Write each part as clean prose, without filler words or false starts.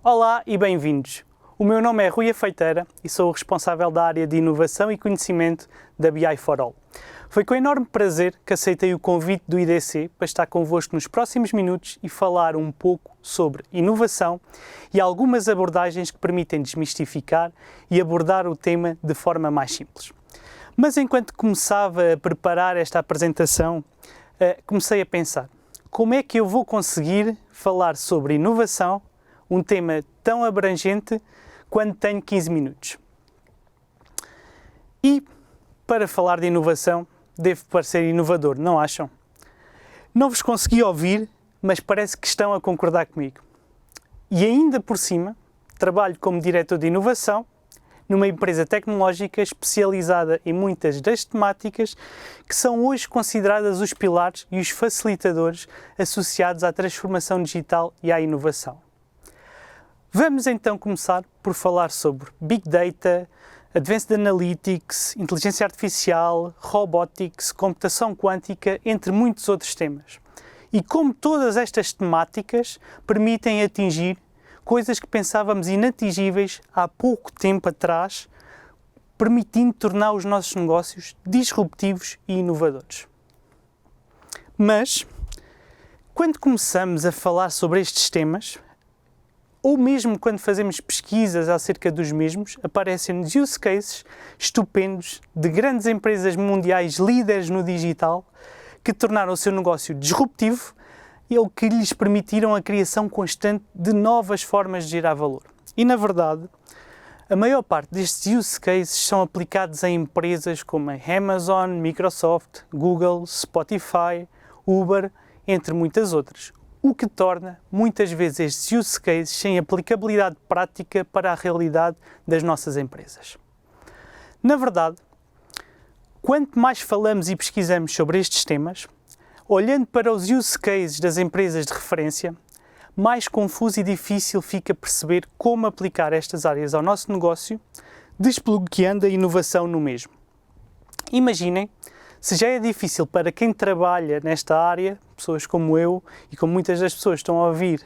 Olá e bem-vindos. O meu nome é Rui Afeiteira e sou o responsável da área de Inovação e Conhecimento da BI4All. Foi com enorme prazer que aceitei o convite do IDC para estar convosco nos próximos minutos e falar um pouco sobre inovação e algumas abordagens que permitem desmistificar e abordar o tema de forma mais simples. Mas enquanto começava a preparar esta apresentação, comecei a pensar: como é que eu vou conseguir falar sobre inovação, um tema tão abrangente, quando tenho 15 minutos? E, para falar de inovação, devo parecer inovador, não acham? Não vos consegui ouvir, mas parece que estão a concordar comigo. E ainda por cima, trabalho como diretor de inovação numa empresa tecnológica especializada em muitas das temáticas que são hoje consideradas os pilares e os facilitadores associados à transformação digital e à inovação. Vamos então começar por falar sobre Big Data, Advanced Analytics, Inteligência Artificial, Robotics, Computação Quântica, entre muitos outros temas. E como todas estas temáticas permitem atingir coisas que pensávamos inatingíveis há pouco tempo atrás, permitindo tornar os nossos negócios disruptivos e inovadores. Mas, quando começamos a falar sobre estes temas, ou mesmo quando fazemos pesquisas acerca dos mesmos, aparecem-nos use cases estupendos de grandes empresas mundiais líderes no digital que tornaram o seu negócio disruptivo e ou que lhes permitiram a criação constante de novas formas de gerar valor. E, na verdade, a maior parte destes use cases são aplicados em empresas como a Amazon, Microsoft, Google, Spotify, Uber, entre muitas outras, o que torna, muitas vezes, estes use cases sem aplicabilidade prática para a realidade das nossas empresas. Na verdade, quanto mais falamos e pesquisamos sobre estes temas, olhando para os use cases das empresas de referência, mais confuso e difícil fica perceber como aplicar estas áreas ao nosso negócio, desbloqueando a inovação no mesmo. Imaginem, se já é difícil para quem trabalha nesta área, pessoas como eu e como muitas das pessoas que estão a ouvir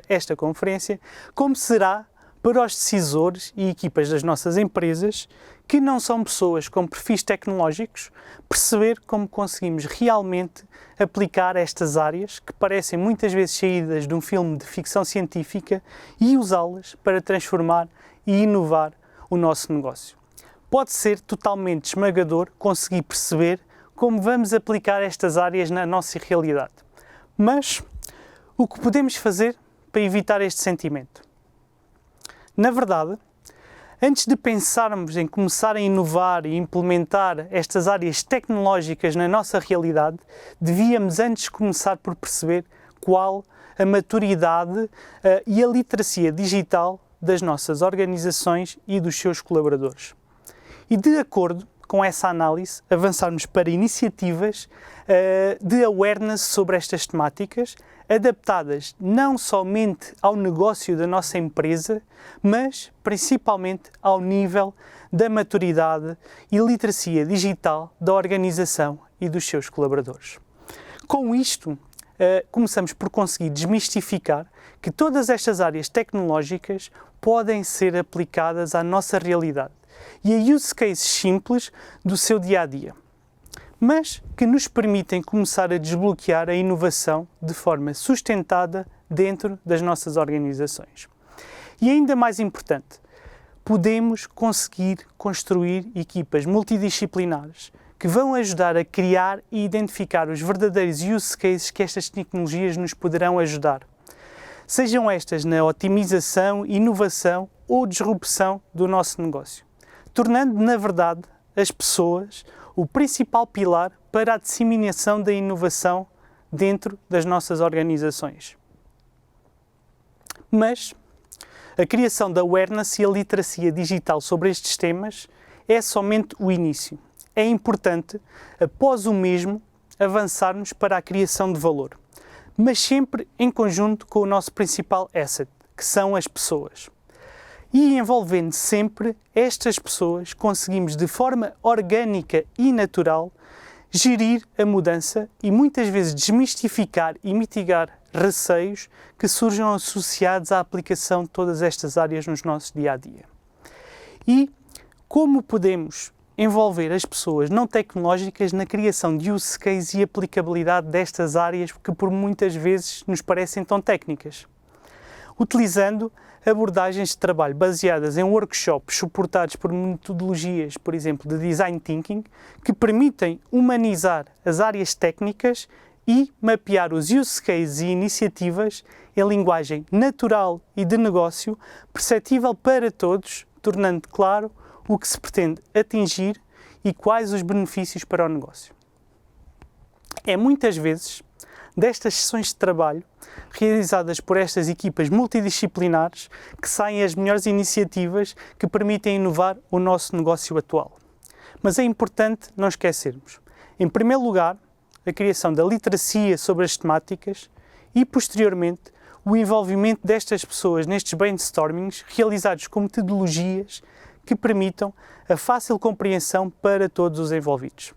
esta conferência, como será para os decisores e equipas das nossas empresas, que não são pessoas com perfis tecnológicos, perceber como conseguimos realmente aplicar estas áreas que parecem muitas vezes saídas de um filme de ficção científica e usá-las para transformar e inovar o nosso negócio. Pode ser totalmente esmagador conseguir perceber como vamos aplicar estas áreas na nossa realidade. Mas o que podemos fazer para evitar este sentimento? Na verdade, antes de pensarmos em começar a inovar e implementar estas áreas tecnológicas na nossa realidade, devíamos antes começar por perceber qual a maturidade e a literacia digital das nossas organizações e dos seus colaboradores. E, de acordo com essa análise, avançarmos para iniciativas de awareness sobre estas temáticas, adaptadas não somente ao negócio da nossa empresa, mas principalmente ao nível da maturidade e literacia digital da organização e dos seus colaboradores. Com isto, começamos por conseguir desmistificar que todas estas áreas tecnológicas podem ser aplicadas à nossa realidade e a use cases simples do seu dia-a-dia, mas que nos permitem começar a desbloquear a inovação de forma sustentada dentro das nossas organizações. E ainda mais importante, podemos conseguir construir equipas multidisciplinares que vão ajudar a criar e identificar os verdadeiros use cases que estas tecnologias nos poderão ajudar. Sejam estas na otimização, inovação ou disrupção do nosso negócio, tornando, na verdade, as pessoas o principal pilar para a disseminação da inovação dentro das nossas organizações. Mas a criação da awareness e a literacia digital sobre estes temas é somente o início. É importante, após o mesmo, avançarmos para a criação de valor, mas sempre em conjunto com o nosso principal asset, que são as pessoas. E envolvendo sempre estas pessoas, conseguimos de forma orgânica e natural gerir a mudança e muitas vezes desmistificar e mitigar receios que surjam associados à aplicação de todas estas áreas nos nossos dia-a-dia. E como podemos envolver as pessoas não tecnológicas na criação de use case e aplicabilidade destas áreas que por muitas vezes nos parecem tão técnicas? Utilizando abordagens de trabalho baseadas em workshops suportados por metodologias, por exemplo, de Design Thinking, que permitem humanizar as áreas técnicas e mapear os use cases e iniciativas em linguagem natural e de negócio, perceptível para todos, tornando claro o que se pretende atingir e quais os benefícios para o negócio. É muitas vezes destas sessões de trabalho, realizadas por estas equipas multidisciplinares, que saem as melhores iniciativas que permitem inovar o nosso negócio atual. Mas é importante não esquecermos, em primeiro lugar, a criação da literacia sobre as temáticas e, posteriormente, o envolvimento destas pessoas nestes brainstormings realizados com metodologias que permitam a fácil compreensão para todos os envolvidos.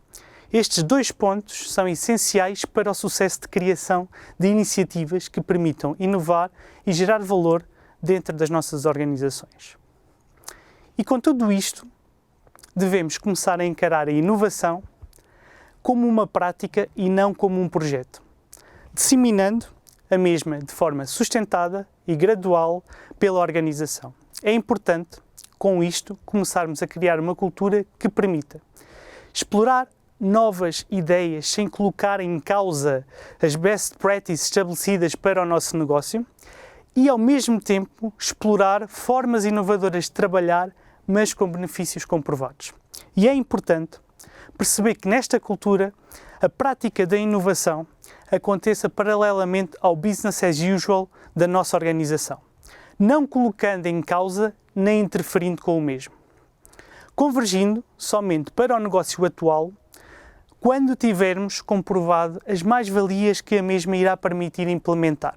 Estes dois pontos são essenciais para o sucesso de criação de iniciativas que permitam inovar e gerar valor dentro das nossas organizações. E com tudo isto, devemos começar a encarar a inovação como uma prática e não como um projeto, disseminando a mesma de forma sustentada e gradual pela organização. É importante, com isto, começarmos a criar uma cultura que permita explorar novas ideias sem colocar em causa as best practices estabelecidas para o nosso negócio e, ao mesmo tempo, explorar formas inovadoras de trabalhar, mas com benefícios comprovados. E é importante perceber que nesta cultura a prática da inovação aconteça paralelamente ao business as usual da nossa organização, não colocando em causa nem interferindo com o mesmo. Convergindo somente para o negócio atual quando tivermos comprovado as mais-valias que a mesma irá permitir implementar.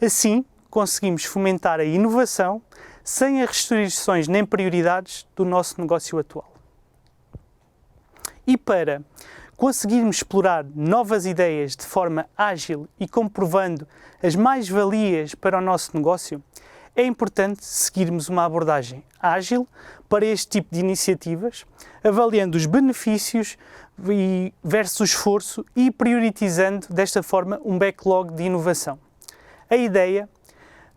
Assim, conseguimos fomentar a inovação sem as restrições nem prioridades do nosso negócio atual. E para conseguirmos explorar novas ideias de forma ágil e comprovando as mais-valias para o nosso negócio, é importante seguirmos uma abordagem ágil para este tipo de iniciativas, avaliando os benefícios versus o esforço e priorizando desta forma um backlog de inovação. A ideia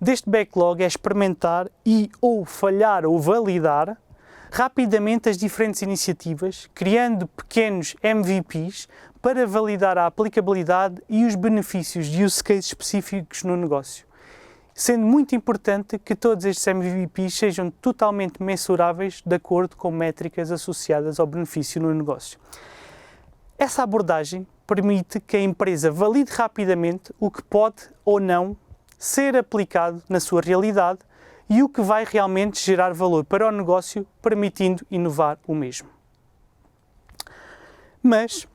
deste backlog é experimentar e ou falhar ou validar rapidamente as diferentes iniciativas, criando pequenos MVPs para validar a aplicabilidade e os benefícios de use cases específicos no negócio, sendo muito importante que todos estes MVPs sejam totalmente mensuráveis de acordo com métricas associadas ao benefício no negócio. Essa abordagem permite que a empresa valide rapidamente o que pode ou não ser aplicado na sua realidade e o que vai realmente gerar valor para o negócio, permitindo inovar o mesmo. Mas,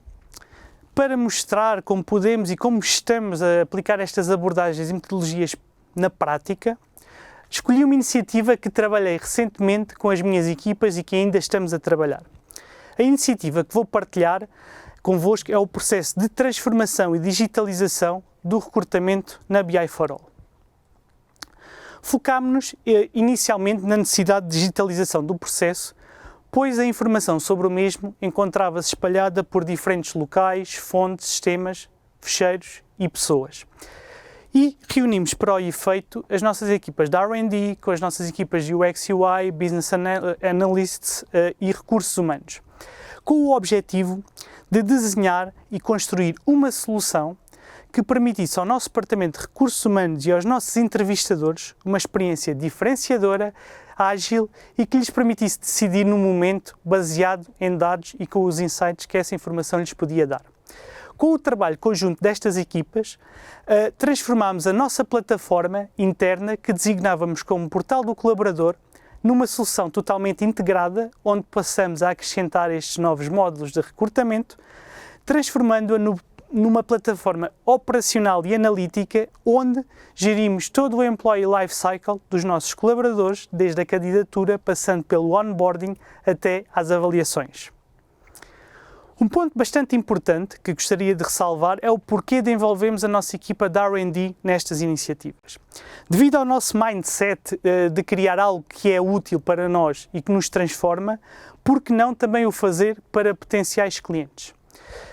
para mostrar como podemos e como estamos a aplicar estas abordagens e metodologias na prática, escolhi uma iniciativa que trabalhei recentemente com as minhas equipas e que ainda estamos a trabalhar. A iniciativa que vou partilhar convosco é o processo de transformação e digitalização do recrutamento na BI for All. Focámos-nos inicialmente na necessidade de digitalização do processo, pois a informação sobre o mesmo encontrava-se espalhada por diferentes locais, fontes, sistemas, ficheiros e pessoas. E reunimos para o efeito as nossas equipas de R&D com as nossas equipas de UX UI, Business Analysts e Recursos Humanos, com o objetivo de desenhar e construir uma solução que permitisse ao nosso Departamento de Recursos Humanos e aos nossos entrevistadores uma experiência diferenciadora, ágil e que lhes permitisse decidir no momento baseado em dados e com os insights que essa informação lhes podia dar. Com o trabalho conjunto destas equipas, transformámos a nossa plataforma interna, que designávamos como Portal do Colaborador, numa solução totalmente integrada, onde passamos a acrescentar estes novos módulos de recrutamento, transformando-a numa plataforma operacional e analítica onde gerimos todo o Employee Life Cycle dos nossos colaboradores, desde a candidatura, passando pelo onboarding até às avaliações. Um ponto bastante importante que gostaria de ressalvar é o porquê de envolvermos a nossa equipa de R&D nestas iniciativas. Devido ao nosso mindset de criar algo que é útil para nós e que nos transforma, por que não também o fazer para potenciais clientes?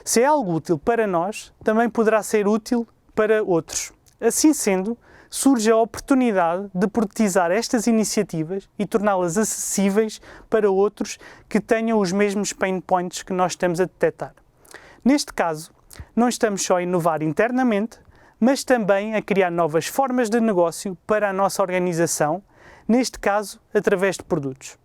Se é algo útil para nós, também poderá ser útil para outros. Assim sendo, surge a oportunidade de produtizar estas iniciativas e torná-las acessíveis para outros que tenham os mesmos pain points que nós estamos a detectar. Neste caso, não estamos só a inovar internamente, mas também a criar novas formas de negócio para a nossa organização, neste caso, através de produtos.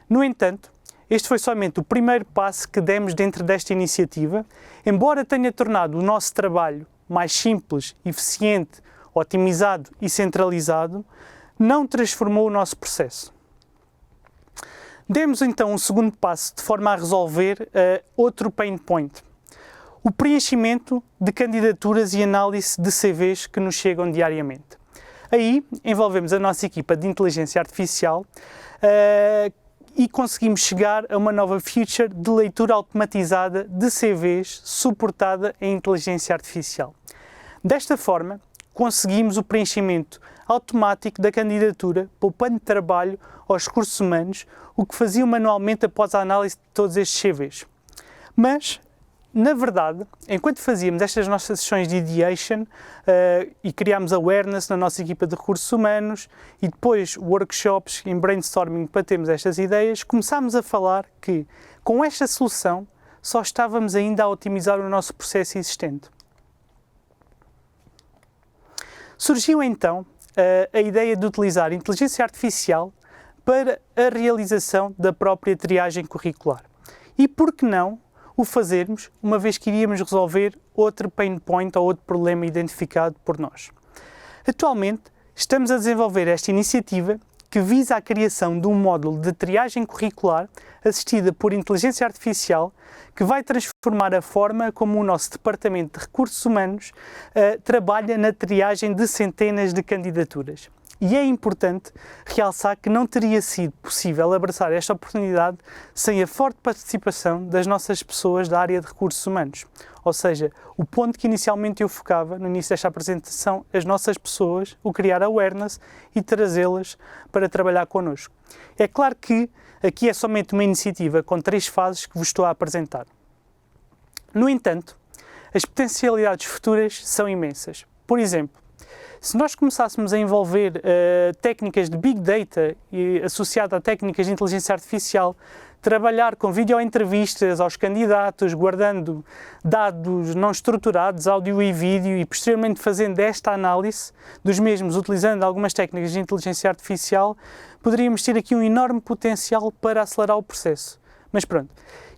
No entanto, este foi somente o primeiro passo que demos dentro desta iniciativa, embora tenha tornado o nosso trabalho mais simples, eficiente, otimizado e centralizado, não transformou o nosso processo. Demos então um segundo passo de forma a resolver outro pain point: o preenchimento de candidaturas e análise de CVs que nos chegam diariamente. Aí envolvemos a nossa equipa de inteligência artificial e conseguimos chegar a uma nova feature de leitura automatizada de CVs suportada em inteligência artificial. Desta forma, conseguimos o preenchimento automático da candidatura, poupando trabalho aos recursos humanos, o que faziam manualmente após a análise de todos estes CVs. Mas, na verdade, enquanto fazíamos estas nossas sessões de ideation e criámos awareness na nossa equipa de recursos humanos e depois workshops em brainstorming para termos estas ideias, começámos a falar que, com esta solução, só estávamos ainda a otimizar o nosso processo existente. Surgiu então a ideia de utilizar inteligência artificial para a realização da própria triagem curricular. E por que não o fazermos, uma vez que iríamos resolver outro pain point ou outro problema identificado por nós? Atualmente, estamos a desenvolver esta iniciativa que visa a criação de um módulo de triagem curricular assistida por inteligência artificial que vai transformar a forma como o nosso Departamento de Recursos Humanos trabalha na triagem de centenas de candidaturas. E é importante realçar que não teria sido possível abraçar esta oportunidade sem a forte participação das nossas pessoas da área de recursos humanos. Ou seja, o ponto que inicialmente eu focava no início desta apresentação, as nossas pessoas, o criar awareness e trazê-las para trabalhar connosco. É claro que aqui é somente uma iniciativa com 3 fases que vos estou a apresentar. No entanto, as potencialidades futuras são imensas. Por exemplo, se nós começássemos a envolver técnicas de Big Data e associado a técnicas de inteligência artificial, trabalhar com videoentrevistas aos candidatos, guardando dados não estruturados, áudio e vídeo, e posteriormente fazendo esta análise dos mesmos utilizando algumas técnicas de inteligência artificial, poderíamos ter aqui um enorme potencial para acelerar o processo. Mas pronto,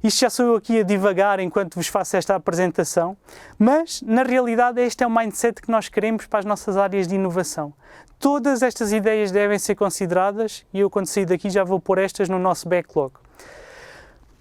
isto já sou eu aqui a divagar enquanto vos faço esta apresentação, mas na realidade este é o mindset que nós queremos para as nossas áreas de inovação. Todas estas ideias devem ser consideradas e eu, quando sair daqui, já vou pôr estas no nosso backlog.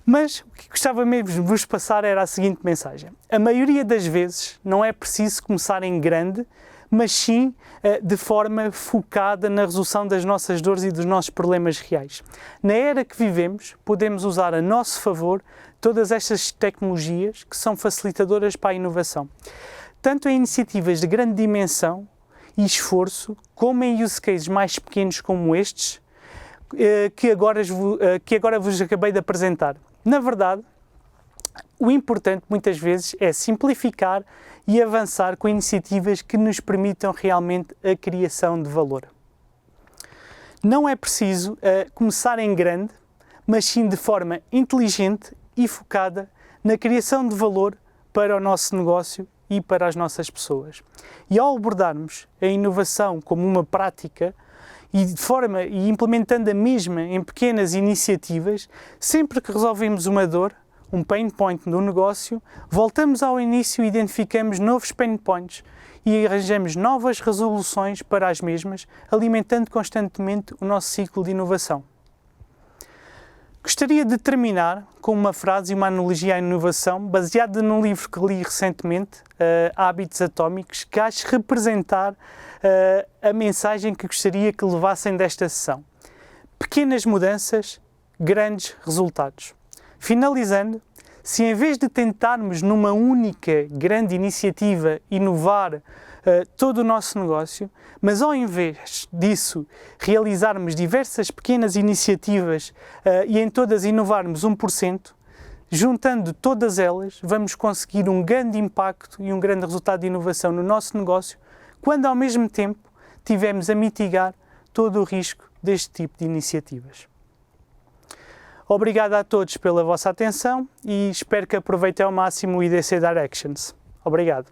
Mas o que gostava mesmo de vos passar era a seguinte mensagem: a maioria das vezes não é preciso começar em grande, mas sim de forma focada na resolução das nossas dores e dos nossos problemas reais. Na era que vivemos, podemos usar a nosso favor todas estas tecnologias que são facilitadoras para a inovação, tanto em iniciativas de grande dimensão e esforço, como em use cases mais pequenos como estes, que agora vos acabei de apresentar. Na verdade, o importante muitas vezes é simplificar e avançar com iniciativas que nos permitam realmente a criação de valor. Não é preciso começar em grande, mas sim de forma inteligente e focada na criação de valor para o nosso negócio e para as nossas pessoas. E ao abordarmos a inovação como uma prática e implementando a mesma em pequenas iniciativas, sempre que resolvemos uma dor, um pain point do negócio, voltamos ao início e identificamos novos pain points e arranjamos novas resoluções para as mesmas, alimentando constantemente o nosso ciclo de inovação. Gostaria de terminar com uma frase e uma analogia à inovação baseada num livro que li recentemente, Hábitos Atómicos, que acho representar a mensagem que gostaria que levassem desta sessão. Pequenas mudanças, grandes resultados. Finalizando, se em vez de tentarmos numa única grande iniciativa inovar todo o nosso negócio, mas ao invés disso realizarmos diversas pequenas iniciativas e em todas inovarmos 1%, juntando todas elas, vamos conseguir um grande impacto e um grande resultado de inovação no nosso negócio, quando ao mesmo tempo tivermos a mitigar todo o risco deste tipo de iniciativas. Obrigado a todos pela vossa atenção e espero que aproveitem ao máximo o IDC Directions. Obrigado.